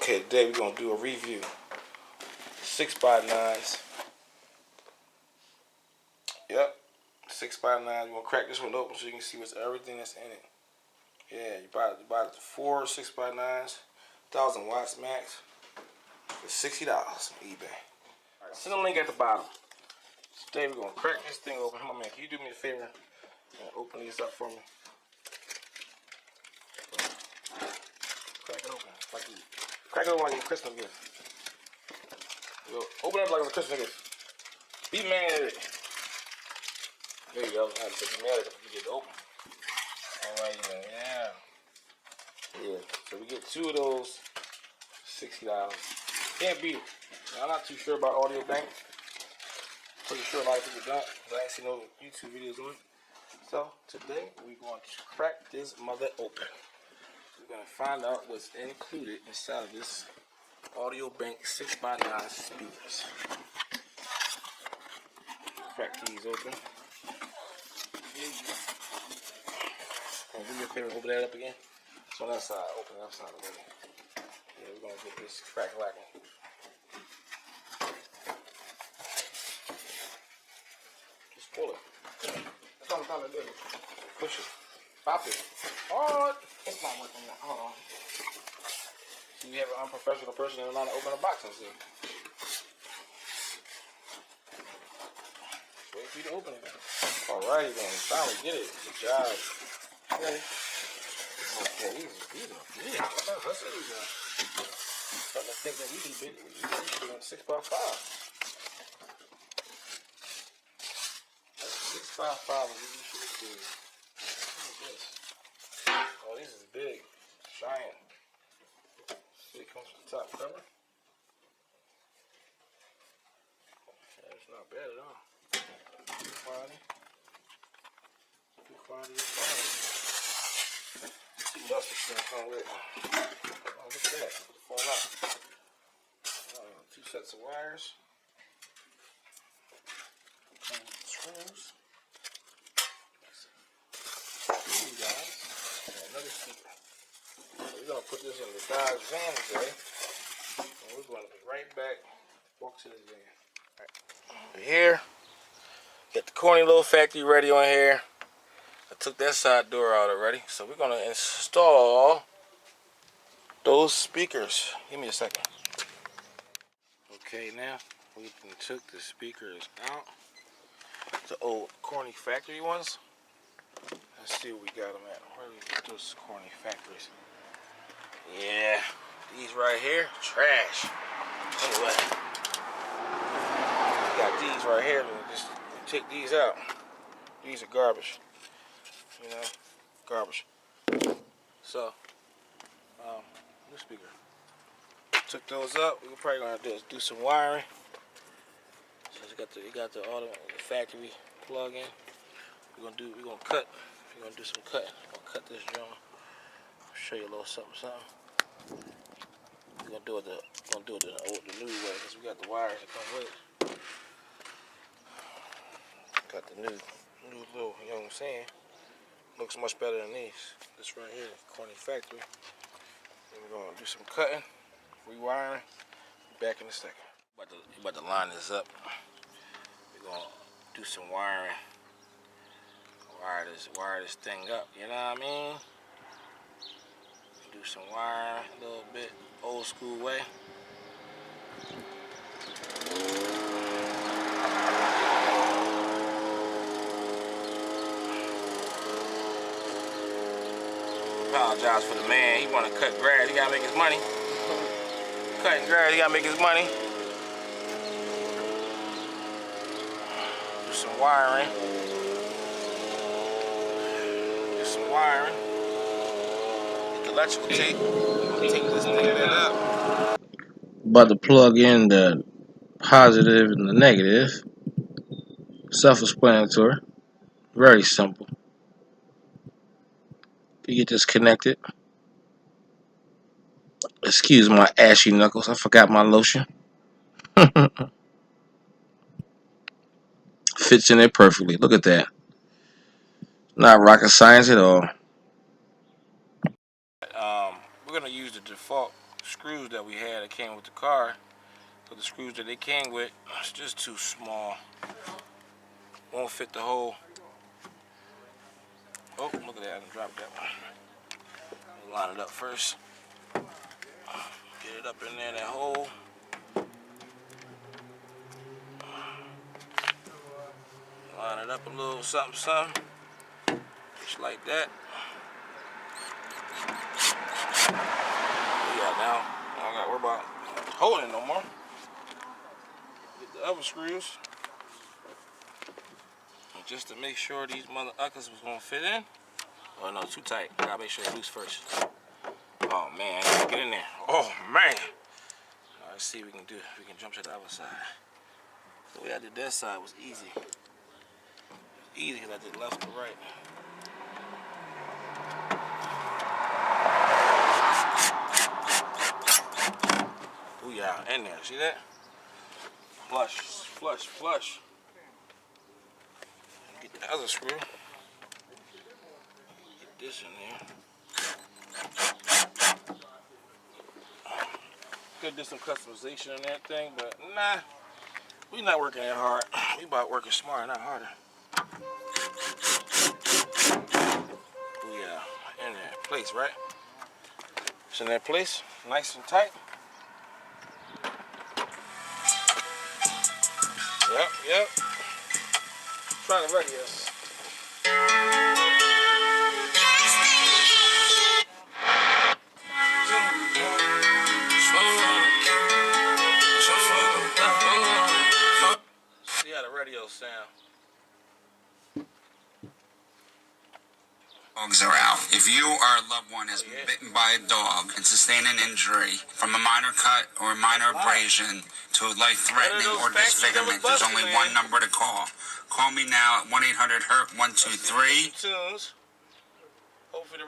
Okay, today we're gonna do a review. 6x9s. Yep, 6x9s. We're gonna crack this one open so you can see what's everything that's in it. Yeah, you buy the 4 6x9s, 1000 watts max for $60 on eBay. Alright, send the link at the bottom. Today we're gonna crack this thing open. Come on, man, can you do me a favor and open these up for me? Crack it open. Crack it open like a Christmas gift. Open it up like a Christmas gift. Be mad at it. There you go. I have to be mad at it if you get it open. Alright, yeah. Yeah. So we get 2 of those, $60. Can't beat it. Now, I'm not too sure about Audio Bank. Pretty sure a lot of people don't, because I ain't seen no YouTube videos on it. So today we're going to crack this mother open. We're going to find out what's included inside of this Audio Bank 6x9 speakers. Crack these open. And do me a favor, open that up again. So on that side, open that side already. Yeah, we're going to get this crack lacking. Just pull it. That's all I'm trying to do. Push it. Pop it. Hard. It's not working now. Hold on. So you have an unprofessional person that knows how to open a box and see. Wait for you to open it. Alrighty then. Finally get it. Good job. Okay. Okay, these are big. Let's see these guys. Starting to think that we can be big. We can be on 6x5. 6x5 is usually big. What is this? Oh, this is big. Giant. See, it comes with the top cover. Yeah, it's not bad at all. Good quality. Good quality, good quality. See what else this thing come with. Oh, look at that. Put the phone out. 2 sets of wires. Screws. Screw, guys. And another speaker. So we're going to put this in the Dodge van today. And we're going to be right back. Walk to this van. Right. We're here. Got the corny little factory ready on here. I took that side door out already. So we're going to install those speakers. Give me a second. Okay, now we took the speakers out. The old corny factory ones. Let's see where we got them at. Where do we get those corny factories? Yeah, these right here, trash. Anyway, we got these right here. We take these out. These are garbage. You know, garbage. So, new speaker. Took those up. We're probably gonna do some wiring. So you got the factory plug in. We're gonna do some cutting. I'll cut this joint. I'll show you a little something. We're gonna do it the new way because we got the wires that come with it. Got the new little, you know what I'm saying? Looks much better than these. This right here, corny factory. Then we're gonna do some cutting, rewiring. Back in a second. You about to line this up. We're gonna do some wiring. Wire this thing up, you know what I mean? Do some wiring a little bit, old school way. Apologize for the man, he wanna cut grass, he gotta make his money. Cutting grass, he gotta make his money. Do some wiring. Get the electrical tape. Take this thing up. About to plug in the positive and the negative. Self-explanatory. Very simple. You get this connected. Excuse my ashy knuckles. I forgot my lotion. Fits in there perfectly. Look at that. Not rocket science at all. We're gonna use the default screws that we had that came with the car. So the screws that they came with, it's just too small. Won't fit the hole. Oh, look at that, I can drop that one. Line it up first. Get it up in there, that hole. Line it up a little something. Just like that. Yeah, now I don't gotta worry about holding it no more. Get the other screws. And just to make sure these mother uckers was gonna fit in. Oh no, too tight. I gotta make sure it's loose first. Oh man, I gotta get in there. Oh man. All right, let's see what we can do. We can jump to the other side. The way I did that side was easy. Easy because I did left to right. Oh yeah, in there. See that? Flush, flush, flush. Get the other screw. Get this in there. Could do some customization in that thing, but nah, we not working that hard. We about working smarter, not harder. Oh yeah, in there, place, right? It's in that place, nice and tight. Yep. Try the radio. See how the radio sound. Dogs are out. If you or a loved one has been bitten by a dog and sustained an injury from a minor cut or a minor abrasion to life-threatening or disfigurement, there's only one number to call. Call me now at 1-800-HURT-123. Hopefully the